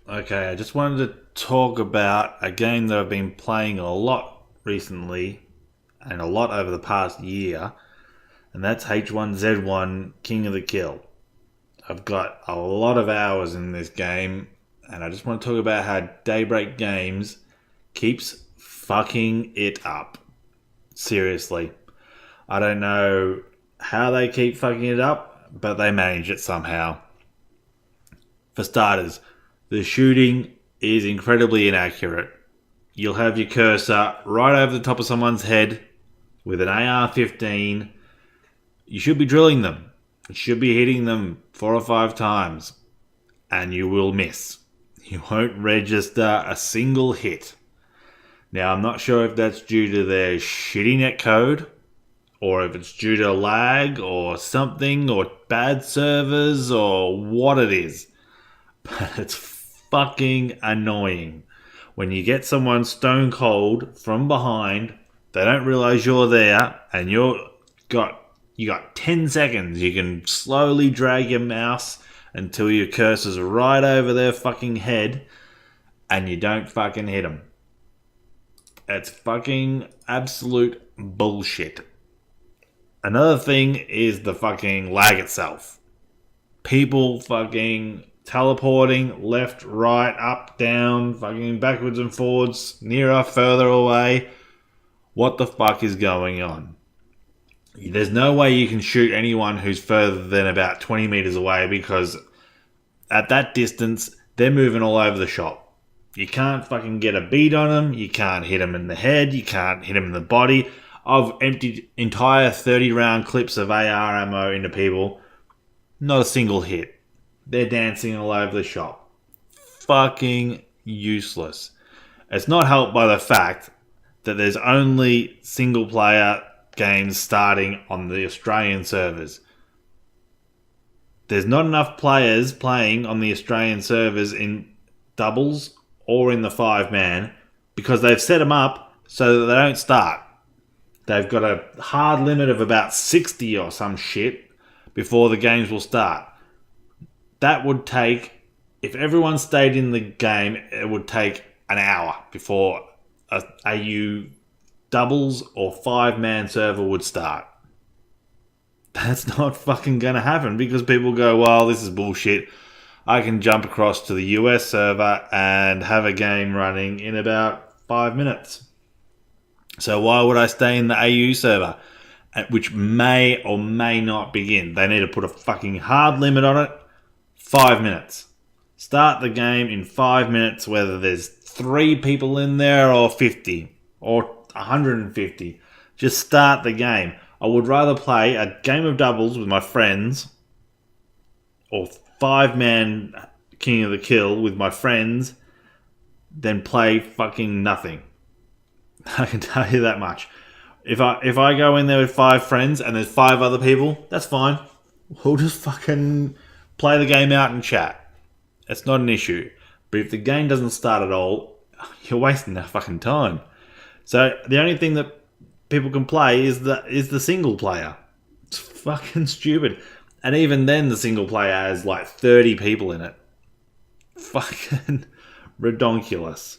Okay, I just wanted to talk about a game that I've been playing a lot recently and a lot over the past year, and that's H1Z1 King of the Kill. I've got a lot of hours in this game, and I just want to talk about how Daybreak Games keeps fucking it up. Seriously. I don't know how they keep fucking it up, but they manage it somehow. For starters, the shooting is incredibly inaccurate. You'll have your cursor right over the top of someone's head with an AR-15. You should be drilling them. You should be hitting them 4 or 5 times, and you will miss. You won't register a single hit. Now, I'm not sure if that's due to their shitty net code, or if it's due to lag, or something, or bad servers, or what it is. But it's fucking annoying. When you get someone stone cold from behind, they don't realize you're there, and you got 10 seconds. You can slowly drag your mouse until your cursor's right over their fucking head, and you don't fucking hit them. It's fucking absolute bullshit. Another thing is the fucking lag itself. People fucking teleporting left, right, up, down, fucking backwards and forwards, nearer, further away. What the fuck is going on? There's no way you can shoot anyone who's further than about 20 meters away, because at that distance, they're moving all over the shop. You can't fucking get a beat on them. You can't hit them in the head. You can't hit them in the body. I've emptied entire 30-round clips of AR ammo into people. Not a single hit. They're dancing all over the shop. Fucking useless. It's not helped by the fact that there's only single-player games starting on the Australian servers. There's not enough players playing on the Australian servers in doubles or in the 5-man, because they've set them up so that they don't start. They've got a hard limit of about 60 or some shit before the games will start. That would take, if everyone stayed in the game, it would take an hour before a AU doubles or 5-man server would start. That's not fucking gonna happen, because people go, well, this is bullshit. I can jump across to the US server and have a game running in about 5 minutes. So why would I stay in the AU server, which may or may not begin? They need to put a fucking hard limit on it. 5 minutes. Start the game in 5 minutes, whether there's 3 people in there or 50 or 150. Just start the game. I would rather play a game of doubles with my friends, or 5-man King of the Kill with my friends, than play fucking nothing. I can tell you that much. If I go in there with 5 friends and there's 5 other people, that's fine. We'll just fucking play the game out and chat. It's not an issue. But if the game doesn't start at all, you're wasting their fucking time. So the only thing that people can play is the single player. It's fucking stupid. And even then, the single player has like 30 people in it. Fucking redonkulous.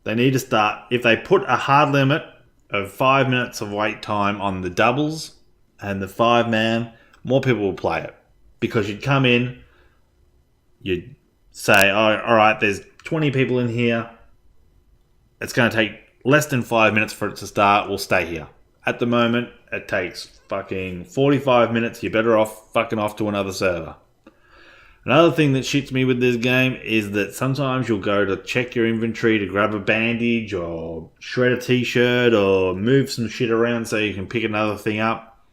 They need to start, if they put a hard limit of 5 minutes of wait time on the doubles and the 5-man, more people will play it. Because you'd come in, you'd say, oh, alright, there's 20 people in here. It's going to take less than 5 minutes for it to start. We'll stay here. At the moment, it takes fucking 45 minutes. You're better off fucking off to another server. Another thing that shits me with this game is that sometimes you'll go to check your inventory to grab a bandage or shred a t-shirt or move some shit around so you can pick another thing up,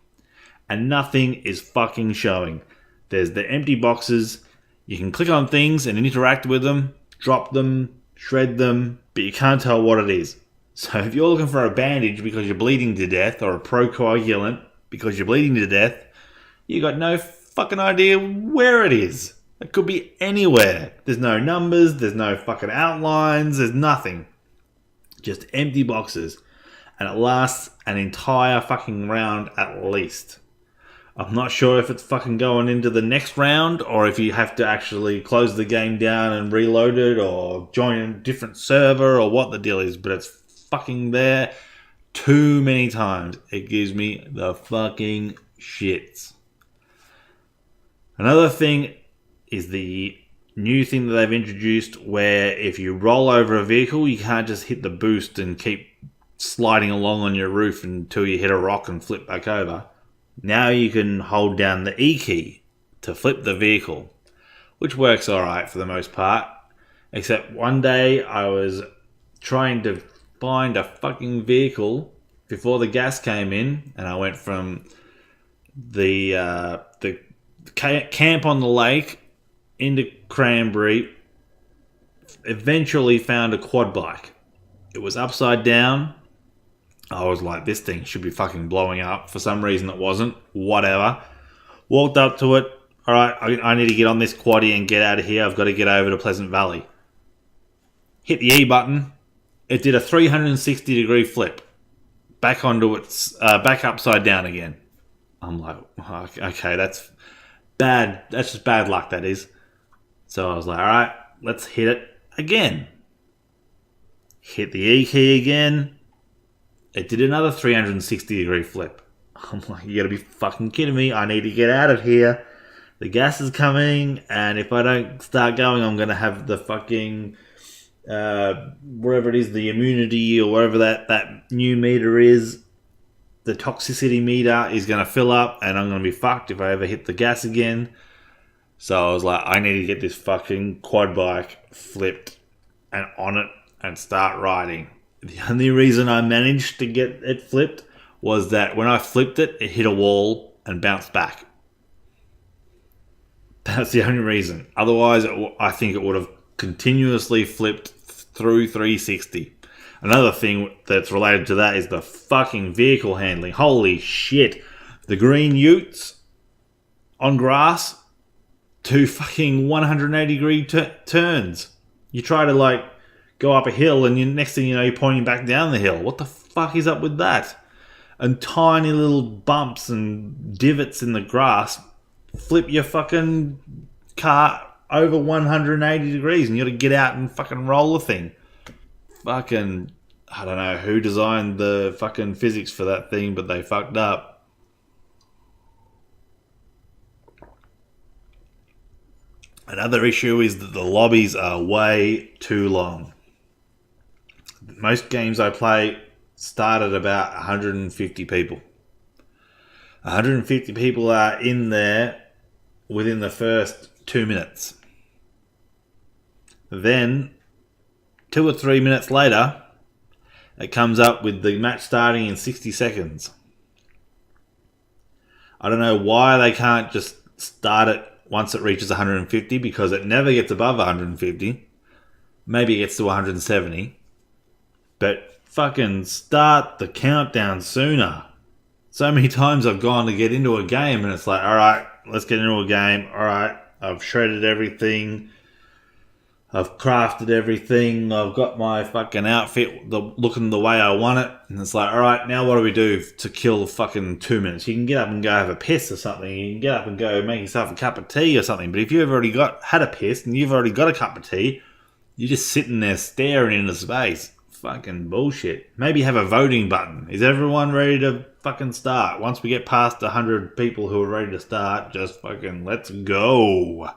and nothing is fucking showing. There's the empty boxes. You can click on things and interact with them, drop them, shred them, but you can't tell what it is. So if you're looking for a bandage because you're bleeding to death, or a procoagulant because you're bleeding to death, you got no fucking idea where it is. It could be anywhere. There's no numbers, there's no fucking outlines, there's nothing. Just empty boxes. And it lasts an entire fucking round at least. I'm not sure if it's fucking going into the next round or if you have to actually close the game down and reload it or join a different server or what the deal is, but it's fucking there too many times. It gives me the fucking shits. Another thing is the new thing that they've introduced where if you roll over a vehicle, you can't just hit the boost and keep sliding along on your roof until you hit a rock and flip back over. Now you can hold down the E key to flip the vehicle, which works alright for the most part. Except one day I was trying to find a fucking vehicle before the gas came in, and I went from the camp on the lake into Cranberry, eventually found a quad bike. It was upside down. I was like, this thing should be fucking blowing up. For some reason it wasn't. Whatever. Walked up to it. Alright, I need to get on this quaddie and get out of here. I've got to get over to Pleasant Valley. Hit the E button. It did a 360 degree flip. Back onto its, back upside down again. I'm like, okay, that's bad. That's just bad luck, that is. So I was like, alright, let's hit it again. Hit the E key again. It did another 360 degree flip. I'm like, you gotta be fucking kidding me. I need to get out of here. The gas is coming, and if I don't start going, I'm gonna have the fucking, wherever it is, the immunity or whatever that new meter is, the toxicity meter is gonna fill up, and I'm gonna be fucked if I ever hit the gas again. So I was like, I need to get this fucking quad bike flipped and on it and start riding. The only reason I managed to get it flipped was that when I flipped it, it hit a wall and bounced back. That's the only reason. Otherwise, I think it would have continuously flipped through 360. Another thing that's related to that is the fucking vehicle handling. Holy shit. The green utes on grass, 2 fucking 180 degree turns. You try to like go up a hill and next thing you know, you're pointing back down the hill. What the fuck is up with that? And tiny little bumps and divots in the grass flip your fucking car over 180 degrees and you gotta get out and fucking roll the thing. Fucking, I don't know who designed the fucking physics for that thing, but they fucked up. Another issue is that the lobbies are way too long. Most games I play start at about 150 people. 150 people are in there within the first 2 minutes. Then, 2 or 3 minutes later, it comes up with the match starting in 60 seconds. I don't know why they can't just start it once it reaches 150, because it never gets above 150. Maybe it gets to 170. But fucking start the countdown sooner. So many times I've gone to get into a game and it's like, alright, let's get into a game. Alright, I've shredded everything. I've crafted everything. I've got my fucking outfit looking the way I want it. And it's like, alright, now what do we do to kill fucking 2 minutes? You can get up and go have a piss or something. You can get up and go make yourself a cup of tea or something. But if you've already had a piss and you've already got a cup of tea, you're just sitting there staring into space. Fucking bullshit. Maybe have a voting button. Is everyone ready to fucking start? Once we get past 100 people who are ready to start, just fucking let's go.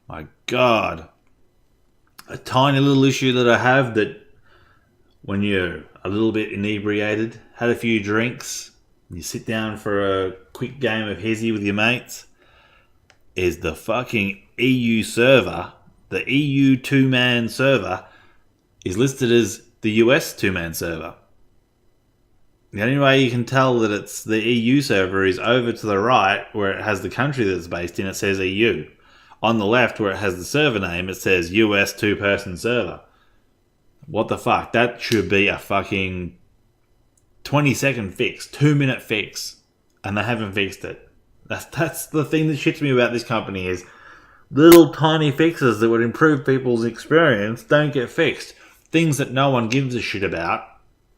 My God. A tiny little issue that I have, that when you're a little bit inebriated, had a few drinks, you sit down for a quick game of hizzy with your mates, is the fucking EU server, the EU 2-man server, is listed as the US 2-man server. The only way you can tell that it's the EU server is over to the right, where it has the country that it's based in, it says EU. On the left, where it has the server name, it says US 2-person server. What the fuck? That should be a fucking 20-second fix, 2-minute fix, and they haven't fixed it. That's the thing that shits me about this company, is little tiny fixes that would improve people's experience don't get fixed. Things that no one gives a shit about,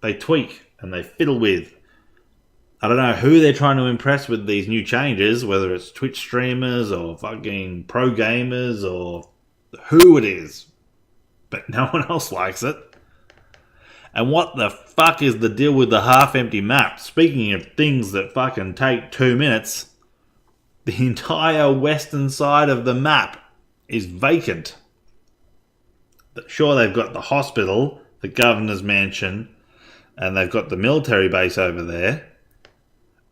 they tweak and they fiddle with. I don't know who they're trying to impress with these new changes, whether it's Twitch streamers or fucking pro gamers or who it is. But no one else likes it. And what the fuck is the deal with the half-empty map? Speaking of things that fucking take 2 minutes, the entire western side of the map is vacant. Sure, they've got the hospital, the governor's mansion, and they've got the military base over there.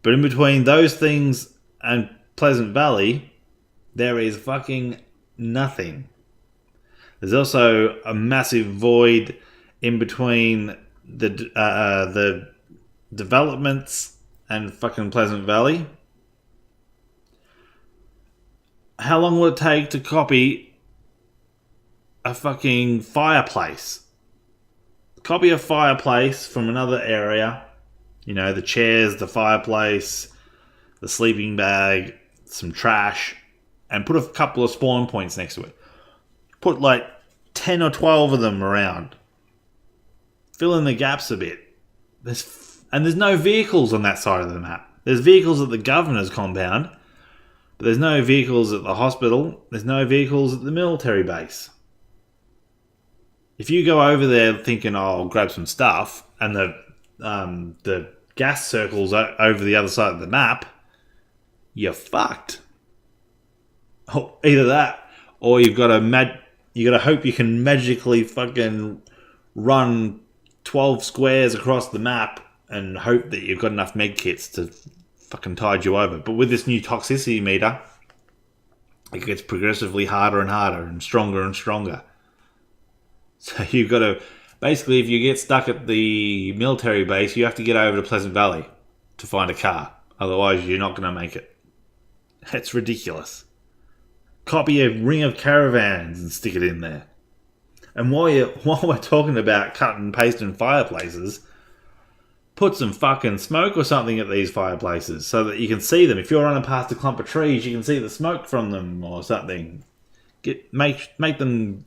But in between those things and Pleasant Valley, there is fucking nothing. There's also a massive void in between the developments and fucking Pleasant Valley. How long will it take to copy a fucking fireplace? Copy a fireplace from another area. You know, the chairs, the fireplace, the sleeping bag, some trash, and put a couple of spawn points next to it. Put like 10 or 12 of them around. Fill in the gaps a bit. There's no vehicles on that side of the map. There's vehicles at the governor's compound, but there's no vehicles at the hospital. There's no vehicles at the military base. If you go over there thinking, oh, I'll grab some stuff, and the gas circles over the other side of the map, you're fucked. Oh, either that, or you've got to hope you can magically fucking run 12 squares across the map and hope that you've got enough med kits to fucking tide you over. But with this new toxicity meter, it gets progressively harder and harder and stronger. So you've got to... Basically, if you get stuck at the military base, you have to get over to Pleasant Valley to find a car. Otherwise, you're not going to make it. That's ridiculous. Copy a ring of caravans and stick it in there. And while we're talking about cutting and pasting fireplaces, put some fucking smoke or something at these fireplaces so that you can see them. If you're running past a clump of trees, you can see the smoke from them or something. Make them...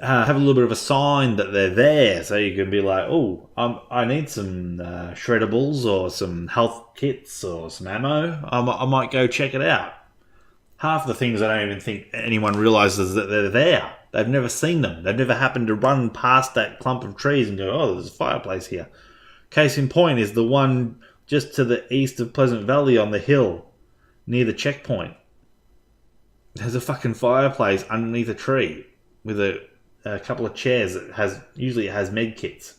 have a little bit of a sign that they're there, so you can be like, oh, I need some shreddables or some health kits or some ammo. I might go check it out. Half the things I don't even think anyone realises that they're there. They've never seen them. They've never happened to run past that clump of trees and go, oh, there's a fireplace here. Case in point is the one just to the east of Pleasant Valley on the hill near the checkpoint. There's a fucking fireplace underneath a tree with a couple of chairs that usually has med kits.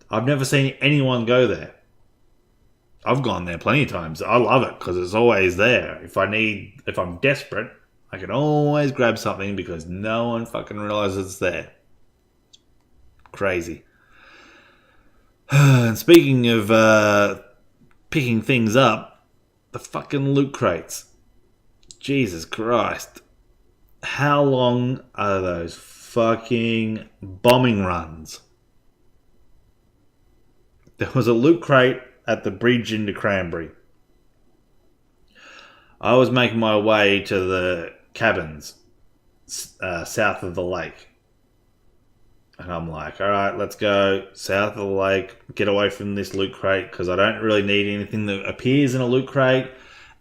I've never seen anyone go there. I've gone there plenty of times. I love it because it's always there. If I'm desperate, I can always grab something because no one fucking realizes it's there. Crazy. And speaking of picking things up, the fucking loot crates. Jesus Christ. How long are those fucking bombing runs? There was a loot crate at the bridge into Cranberry. I was making my way to the cabins south of the lake. And I'm like, alright, let's go south of the lake, get away from this loot crate, because I don't really need anything that appears in a loot crate,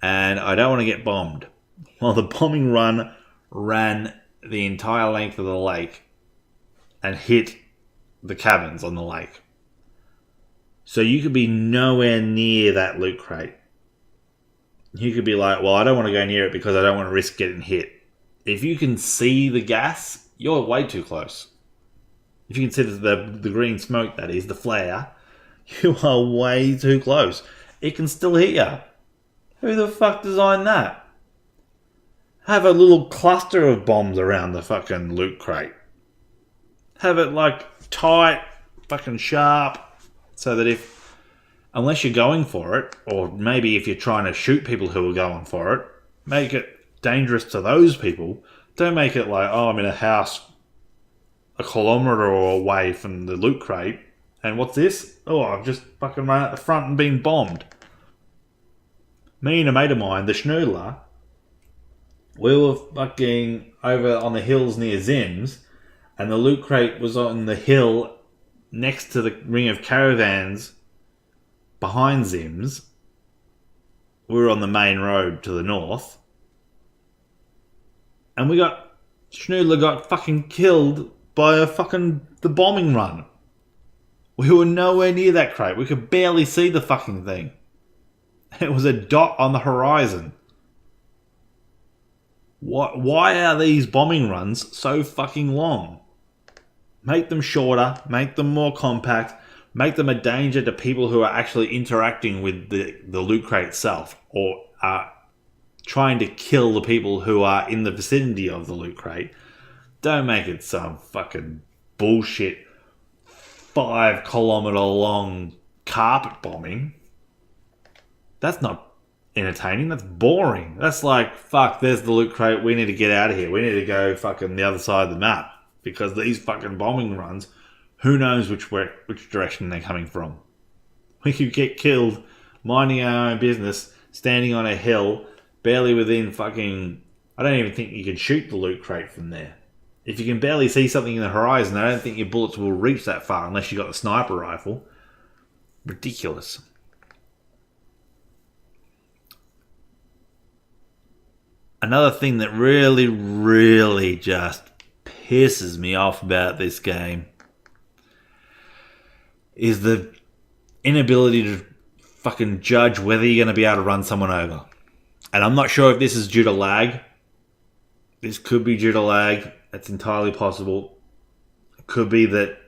and I don't want to get bombed. Well, the bombing run ran the entire length of the lake and hit the cabins on the lake. So you could be nowhere near that loot crate. You could be like, well, I don't want to go near it because I don't want to risk getting hit. If you can see the gas, you're way too close. If you can see the green smoke, that is, the flare, you are way too close. It can still hit you. Who the fuck designed that? Have a little cluster of bombs around the fucking loot crate. Have it like tight, fucking sharp, so that unless you're going for it, or maybe if you're trying to shoot people who are going for it, make it dangerous to those people. Don't make it like, oh, I'm in a house a kilometre away from the loot crate, and what's this? Oh, I've just fucking run out the front and been bombed. Me and a mate of mine, the Schnoodler, we were fucking over on the hills near Zims, and the loot crate was on the hill next to the ring of caravans behind Zims. We were on the main road to the north. And Schnoodler got fucking killed by the bombing run. We were nowhere near that crate. We could barely see the fucking thing. It was a dot on the horizon. Why are these bombing runs so fucking long? Make them shorter, make them more compact, make them a danger to people who are actually interacting with the loot crate itself, or are trying to kill the people who are in the vicinity of the loot crate. Don't make it some fucking bullshit 5-kilometer long carpet bombing. That's not entertaining. That's boring. That's like, fuck, there's the loot crate. We need to get out of here. We need to go fucking the other side of the map. Because these fucking bombing runs, who knows which direction they're coming from. We could get killed minding our own business, standing on a hill, barely within fucking... I don't even think you can shoot the loot crate from there. If you can barely see something in the horizon, I don't think your bullets will reach that far unless you got the sniper rifle. Ridiculous. Another thing that really, really just pisses me off about this game is the inability to fucking judge whether you're going to be able to run someone over. And I'm not sure if this is due to lag. This could be due to lag. It's entirely possible. It could be that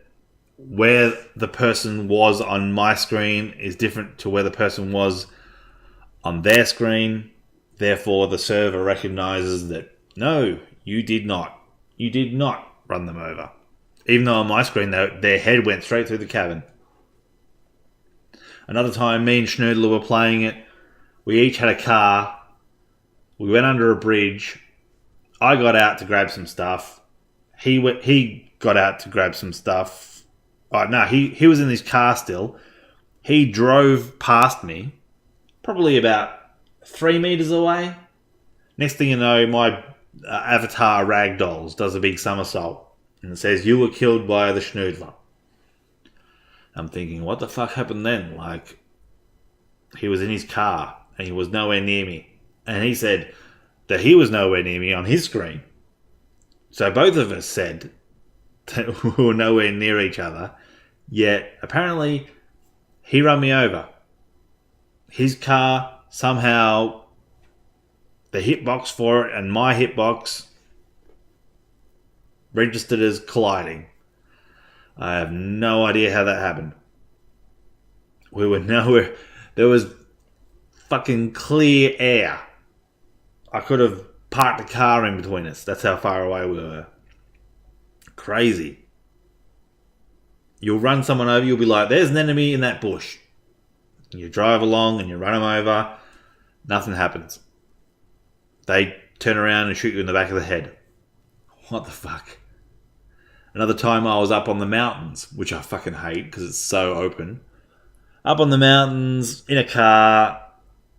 where the person was on my screen is different to where the person was on their screen. Therefore, the server recognizes that, no, you did not. You did not run them over. Even though on my screen, their head went straight through the cabin. Another time, me and Schnoodler were playing it. We each had a car. We went under a bridge. I got out to grab some stuff. He got out to grab some stuff. Oh, no, he was in his car still. He drove past me, probably about 3 meters away. Next thing you know, my avatar ragdolls does a big somersault and it says, "You were killed by the Schnoodler." I'm thinking, what the fuck happened then? Like, he was in his car and he was nowhere near me. And he said that he was nowhere near me on his screen. So both of us said that we were nowhere near each other. Yet, apparently, he ran me over. His car, somehow, the hitbox for it and my hitbox registered as colliding. I have no idea how that happened. We were nowhere. There was fucking clear air. I could have parked a car in between us. That's how far away we were. Crazy. You'll run someone over, you'll be like, there's an enemy in that bush. You drive along and you run them over. Nothing happens. They turn around and shoot you in the back of the head. What the fuck? Another time I was up on the mountains, which I fucking hate because it's so open. Up on the mountains, in a car,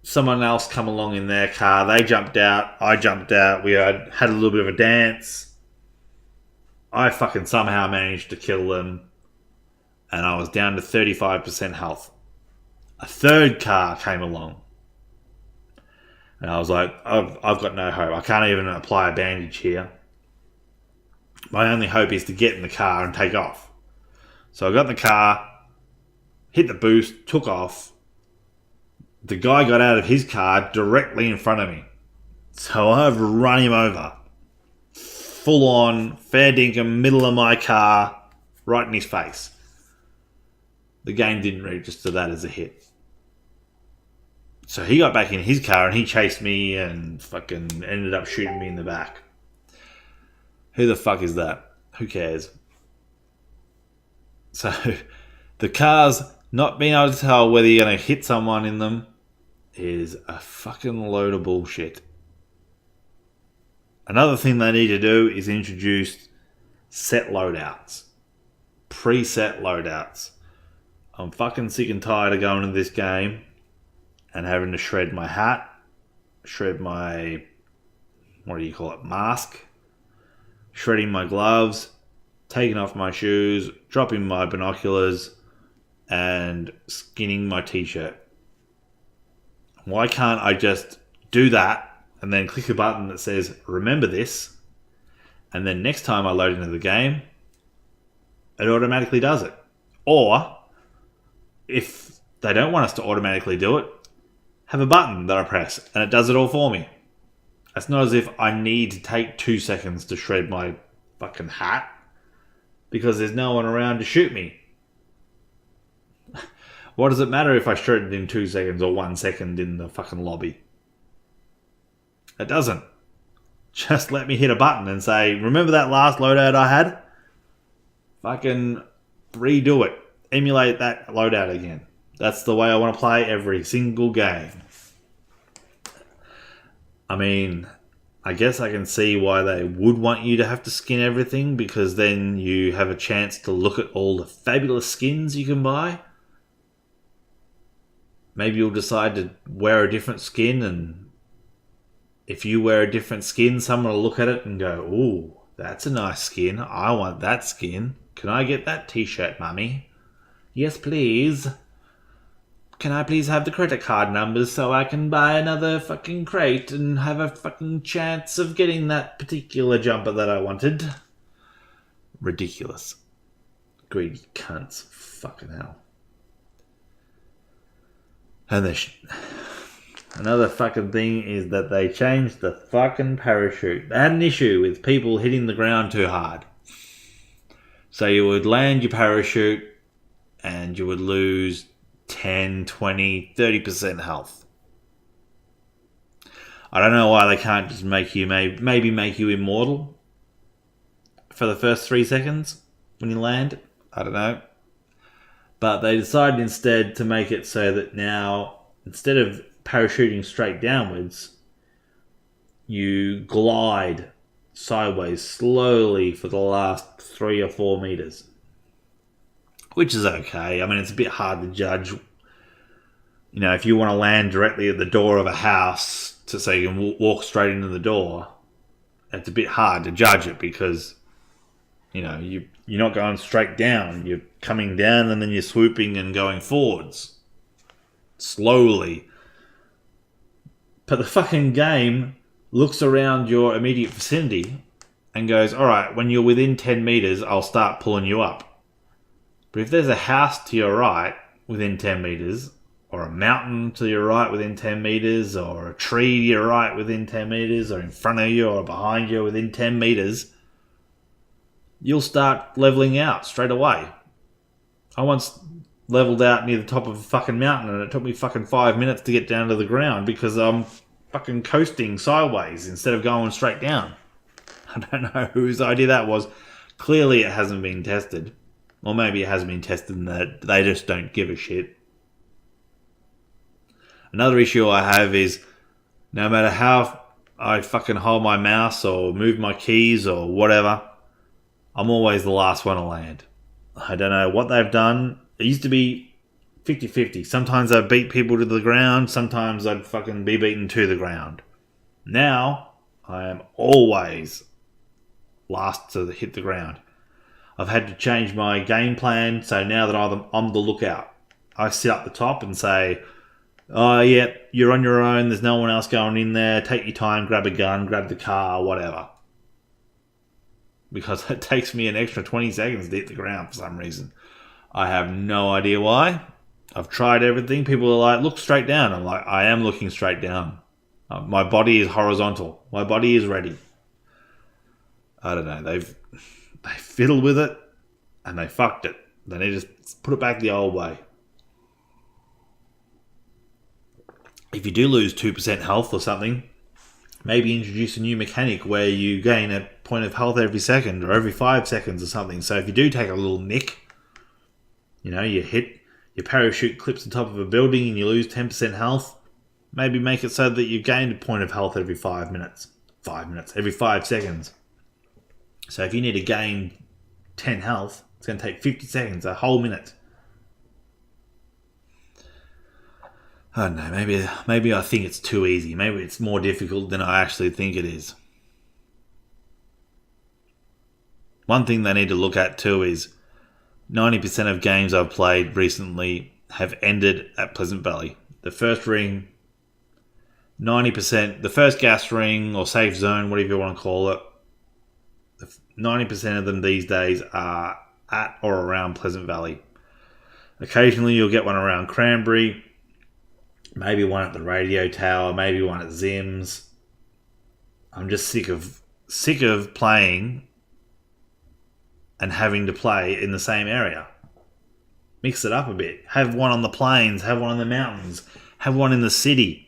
someone else come along in their car. They jumped out, I jumped out. We had a little bit of a dance. I fucking somehow managed to kill them. And I was down to 35% health. A third car came along. And I was like, I've got no hope. I can't even apply a bandage here. My only hope is to get in the car and take off. So I got in the car, hit the boost, took off. The guy got out of his car directly in front of me. So I've run him over. Full on, fair dinkum, middle of my car, right in his face. The game didn't register that as a hit. So he got back in his car and he chased me and fucking ended up shooting me in the back. Who the fuck is that? Who cares? So the cars not being able to tell whether you're going to hit someone in them is a fucking load of bullshit. Another thing they need to do is introduce set loadouts. Preset loadouts. I'm fucking sick and tired of going into this game and having to shred my hat, shred my, mask, shredding my gloves, taking off my shoes, dropping my binoculars, and skinning my t-shirt. Why can't I just do that and then click a button that says, remember this, and then next time I load into the game, it automatically does it? Or, if they don't want us to automatically do it, have a button that I press and it does it all for me. It's not as if I need to take 2 seconds to shred my fucking hat because there's no one around to shoot me. What does it matter if I shred it in 2 seconds or 1 second in the fucking lobby? It doesn't. Just let me hit a button and say, remember that last loadout I had? Fucking redo it. Emulate that loadout again. That's the way I want to play every single game. I mean, I guess I can see why they would want you to have to skin everything, because then you have a chance to look at all the fabulous skins you can buy. Maybe you'll decide to wear a different skin, and if you wear a different skin, someone will look at it and go, ooh, that's a nice skin. I want that skin. Can I get that t-shirt, mummy? Yes, please. Can I please have the credit card numbers so I can buy another fucking crate and have a fucking chance of getting that particular jumper that I wanted? Ridiculous. Greedy cunts. Fucking hell. And another fucking thing is that they changed the fucking parachute. They had an issue with people hitting the ground too hard. So you would land your parachute and you would lose 10, 20, 30% health. I don't know why they can't just make you, maybe make you immortal for the first 3 seconds when you land. I don't know. But they decided instead to make it so that now, instead of parachuting straight downwards, you glide sideways slowly for the last 3 or 4 meters. Which is okay. I mean, it's a bit hard to judge. You know, if you want to land directly at the door of a house so you can walk straight into the door, it's a bit hard to judge it because, you know, you're not going straight down. You're coming down and then you're swooping and going forwards. Slowly. But the fucking game looks around your immediate vicinity and goes, alright, when you're within 10 meters, I'll start pulling you up. But if there's a house to your right within 10 meters, or a mountain to your right within 10 meters, or a tree to your right within 10 meters, or in front of you or behind you within 10 meters, you'll start leveling out straight away. I once leveled out near the top of a fucking mountain and it took me fucking 5 minutes to get down to the ground because I'm fucking coasting sideways instead of going straight down. I don't know whose idea that was. Clearly it hasn't been tested. Or maybe it hasn't been tested and that they just don't give a shit. Another issue I have is no matter how I fucking hold my mouse or move my keys or whatever, I'm always the last one to land. I don't know what they've done. It used to be 50-50. Sometimes I'd beat people to the ground. Sometimes I'd fucking be beaten to the ground. Now, I am always last to hit the ground. I've had to change my game plan, so now that I'm the lookout. I sit up the top and say, oh yeah, you're on your own, there's no one else going in there, take your time, grab a gun, grab the car, whatever. Because it takes me an extra 20 seconds to hit the ground for some reason. I have no idea why. I've tried everything. People are like, look straight down. I'm like, I am looking straight down. My body is horizontal. My body is ready. I don't know, they fiddled with it and they fucked it. They need to put it back the old way. If you do lose 2% health or something, maybe introduce a new mechanic where you gain a point of health every second or every 5 seconds or something. So if you do take a little nick, you know, you hit, your parachute clips the top of a building and you lose 10% health, maybe make it so that you gain a point of health every 5 minutes. 5 minutes, every 5 seconds. So if you need to gain 10 health, it's going to take 50 seconds, a whole minute. I don't know, maybe I think it's too easy. Maybe it's more difficult than I actually think it is. One thing they need to look at too is 90% of games I've played recently have ended at Pleasant Valley. The first ring, 90%, the first gas ring or safe zone, whatever you want to call it, 90% of them these days are at or around Pleasant Valley. Occasionally you'll get one around Cranberry, maybe one at the radio tower, maybe one at Zims. I'm just sick of playing and having to play in the same area. Mix it up a bit. Have one on the plains, have one on the mountains, have one in the city.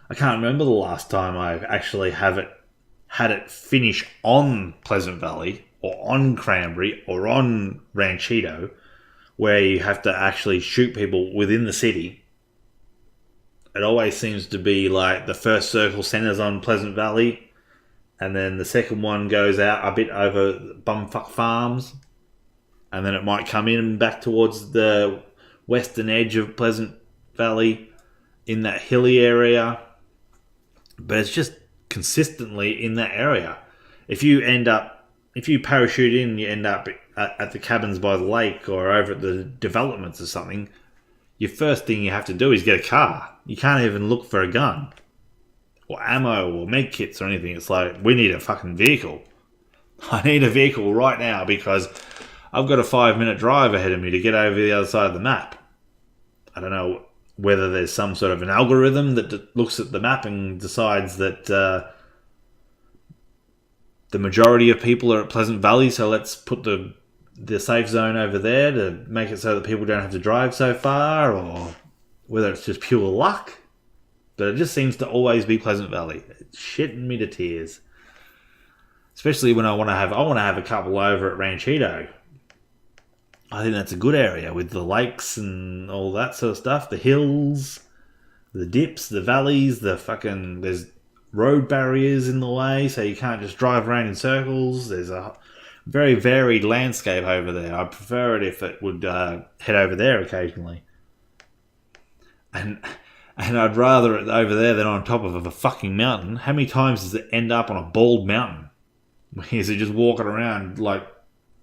I can't remember the last time I actually had it finish on Pleasant Valley or on Cranberry or on Ranchito, where you have to actually shoot people within the city. It always seems to be like the first circle centers on Pleasant Valley, and then the second one goes out a bit over Bumfuck Farms, and then it might come in back towards the western edge of Pleasant Valley in that hilly area. But it's just consistently in that area. If you parachute in, you end up at the cabins by the lake or over at the developments or something, your first thing you have to do is get a car. You can't even look for a gun or ammo or med kits or anything. It's like, we need a fucking vehicle. I need a vehicle right now because I've got a 5-minute drive ahead of me to get over the other side of the map. I don't know whether there's some sort of an algorithm that looks at the map and decides that the majority of people are at Pleasant Valley, so let's put the safe zone over there to make it so that people don't have to drive so far, or whether it's just pure luck. But it just seems to always be Pleasant Valley. It's shitting me to tears. Especially when I want to have a couple over at Ranchito. I think that's a good area with the lakes and all that sort of stuff. The hills, the dips, the valleys, there's road barriers in the way, so you can't just drive around in circles. There's a very varied landscape over there. I'd prefer it if it would head over there occasionally. And I'd rather it over there than on top of a fucking mountain. How many times does it end up on a bald mountain? Is it just walking around like,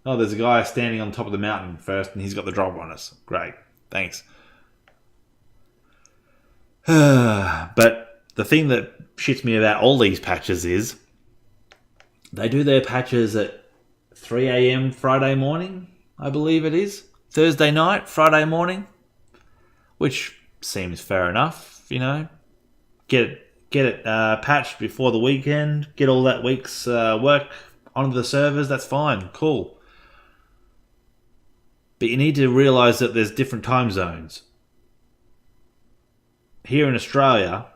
oh, there's a guy standing on top of the mountain first and he's got the drop on us. Great. Thanks. But the thing that shits me about all these patches is they do their patches at 3 a.m. Friday morning, I believe it is. Thursday night, Friday morning. Which seems fair enough, you know. Get it patched before the weekend. Get all that week's work onto the servers. That's fine. Cool. But you need to realise that there's different time zones. Here in Australia,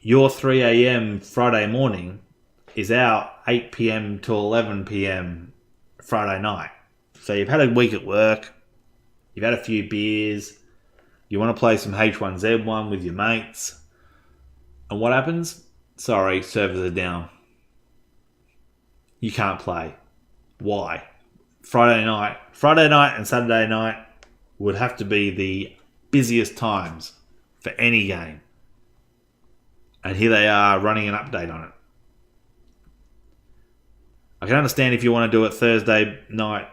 your 3 a.m. Friday morning is our 8 p.m. to 11 p.m. Friday night. So you've had a week at work, you've had a few beers, you want to play some H1Z1 with your mates, and what happens? Sorry, servers are down. You can't play. Why? Friday night and Saturday night would have to be the busiest times for any game. And here they are running an update on it. I can understand if you want to do it Thursday night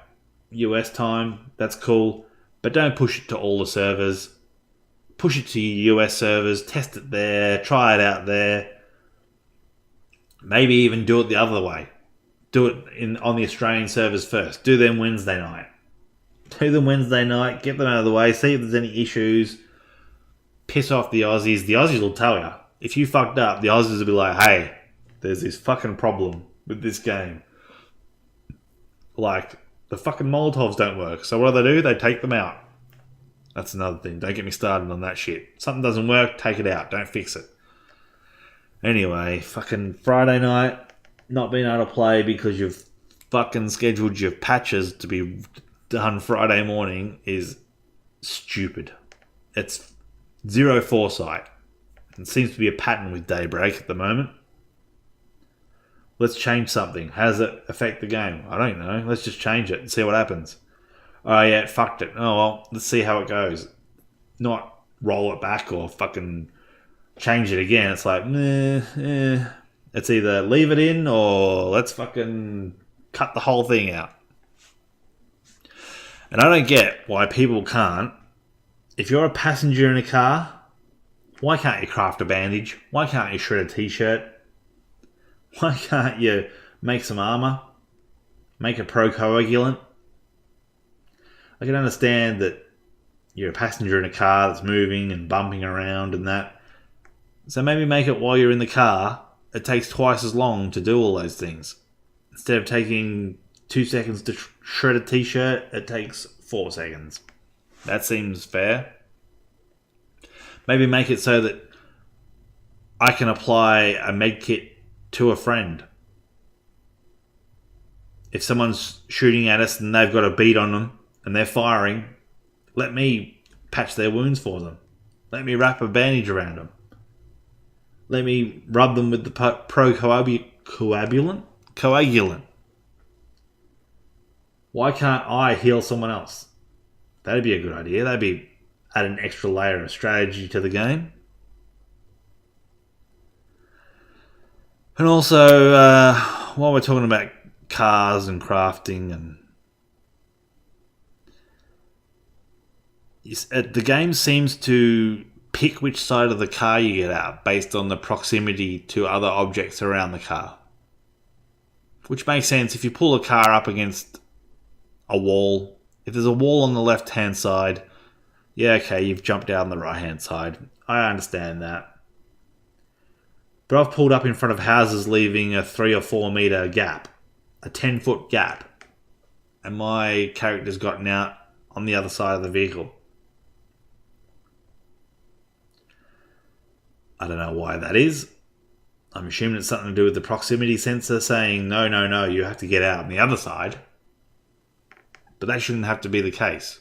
US time, that's cool. But don't push it to all the servers. Push it to your US servers, test it there, try it out there. Maybe even do it the other way. Do it on the Australian servers first. Do them Wednesday night. Do them Wednesday night, get them out of the way, see if there's any issues. Piss off the Aussies. The Aussies will tell you. If you fucked up, the Aussies will be like, hey, there's this fucking problem with this game. Like, the fucking Molotovs don't work. So what do? They take them out. That's another thing. Don't get me started on that shit. Something doesn't work, take it out. Don't fix it. Anyway, fucking Friday night, not being able to play because you've fucking scheduled your patches to be done Friday morning is stupid. It's zero foresight. It seems to be a pattern with Daybreak at the moment. Let's change something. How does it affect the game? I don't know. Let's just change it and see what happens. Oh yeah, it fucked it. Oh well, let's see how it goes. Not roll it back or fucking change it again. It's like, It's either leave it in or let's fucking cut the whole thing out. And I don't get why people can't. If you're a passenger in a car, why can't you craft a bandage? Why can't you shred a t-shirt? Why can't you make some armor? Make a pro-coagulant? I can understand that you're a passenger in a car that's moving and bumping around and that. So maybe make it while you're in the car. It takes twice as long to do all those things. Instead of taking 2 seconds to shred a t-shirt, it takes 4 seconds. That seems fair. Maybe make it so that I can apply a med kit to a friend. If someone's shooting at us and they've got a bead on them and they're firing, let me patch their wounds for them. Let me wrap a bandage around them. Let me rub them with the coagulant. Why can't I heal someone else? That'd be a good idea. That'd be add an extra layer of strategy to the game. And also, while we're talking about cars and crafting, and the game seems to pick which side of the car you get out based on the proximity to other objects around the car. Which makes sense. If you pull a car up against a wall, if there's a wall on the left-hand side, yeah, okay, you've jumped out on the right-hand side. I understand that. But I've pulled up in front of houses leaving a 3 or 4 meter gap, a 10-foot gap, and my character's gotten out on the other side of the vehicle. I don't know why that is. I'm assuming it's something to do with the proximity sensor saying, no, you have to get out on the other side. But that shouldn't have to be the case.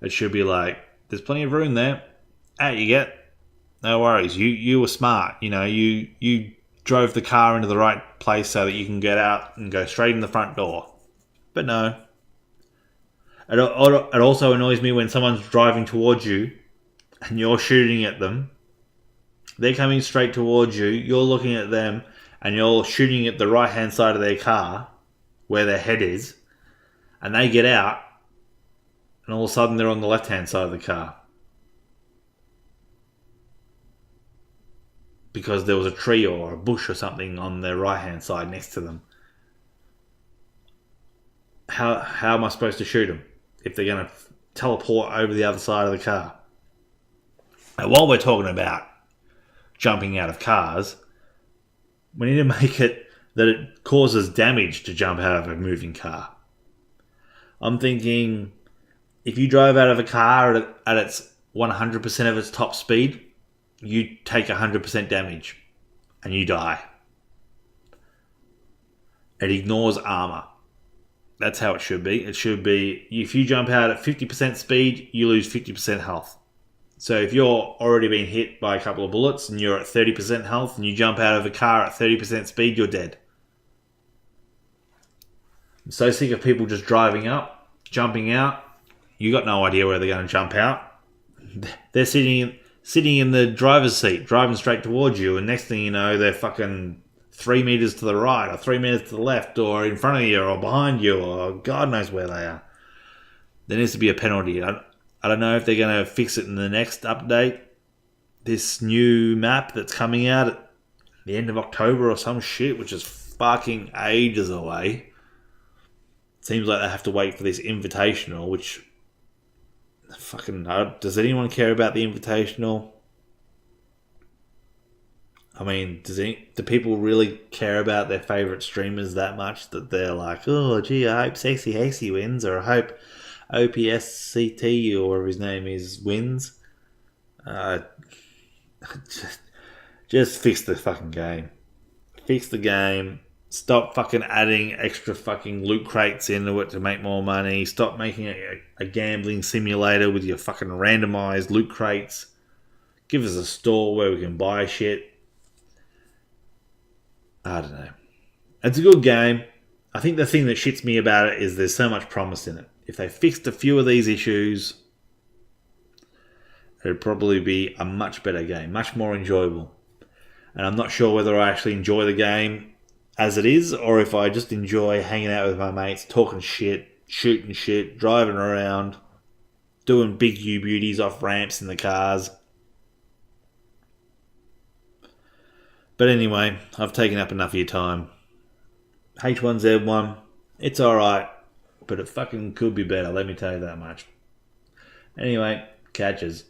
It should be like, there's plenty of room there. Out you get. No worries. You were smart. You know, you drove the car into the right place so that you can get out and go straight in the front door. But no. It also annoys me when someone's driving towards you and you're shooting at them. They're coming straight towards you. You're looking at them and you're shooting at the right-hand side of their car where their head is. And they get out and all of a sudden they're on the left-hand side of the car. Because there was a tree or a bush or something on their right-hand side next to them. How am I supposed to shoot them if they're going to teleport over the other side of the car? And while we're talking about jumping out of cars, we need to make it that it causes damage to jump out of a moving car. I'm thinking, if you drive out of a car at its 100% of its top speed, you take 100% damage and you die. It ignores armor. That's how it should be. It should be, if you jump out at 50% speed, you lose 50% health. So if you're already been hit by a couple of bullets and you're at 30% health and you jump out of a car at 30% speed, you're dead. I'm so sick of people just driving up, jumping out. You got no idea where they're going to jump out. They're sitting in the driver's seat, driving straight towards you, and next thing you know, they're fucking 3 meters to the right, or 3 meters to the left, or in front of you, or behind you, or God knows where they are. There needs to be a penalty. I don't know if they're going to fix it in the next update. This new map that's coming out at the end of October or some shit, which is fucking ages away. Seems like they have to wait for this invitational, which fucking, does anyone care about the invitational? I mean, do people really care about their favourite streamers that much that they're like, oh gee, I hope Sexy Hexy wins, or I hope OPSCT or whatever his name is wins? Just fix the fucking game. Fix the game. Stop fucking adding extra fucking loot crates into it to make more money. Stop making a gambling simulator with your fucking randomized loot crates. Give us a store where we can buy shit. I don't know. It's a good game. I think the thing that shits me about it is there's so much promise in it. If they fixed a few of these issues, it'd probably be a much better game, much more enjoyable. And I'm not sure whether I actually enjoy the game as it is, or if I just enjoy hanging out with my mates, talking shit, shooting shit, driving around, doing big U-beauties off ramps in the cars. But anyway, I've taken up enough of your time. H1Z1, it's alright, but it fucking could be better, let me tell you that much. Anyway, catches.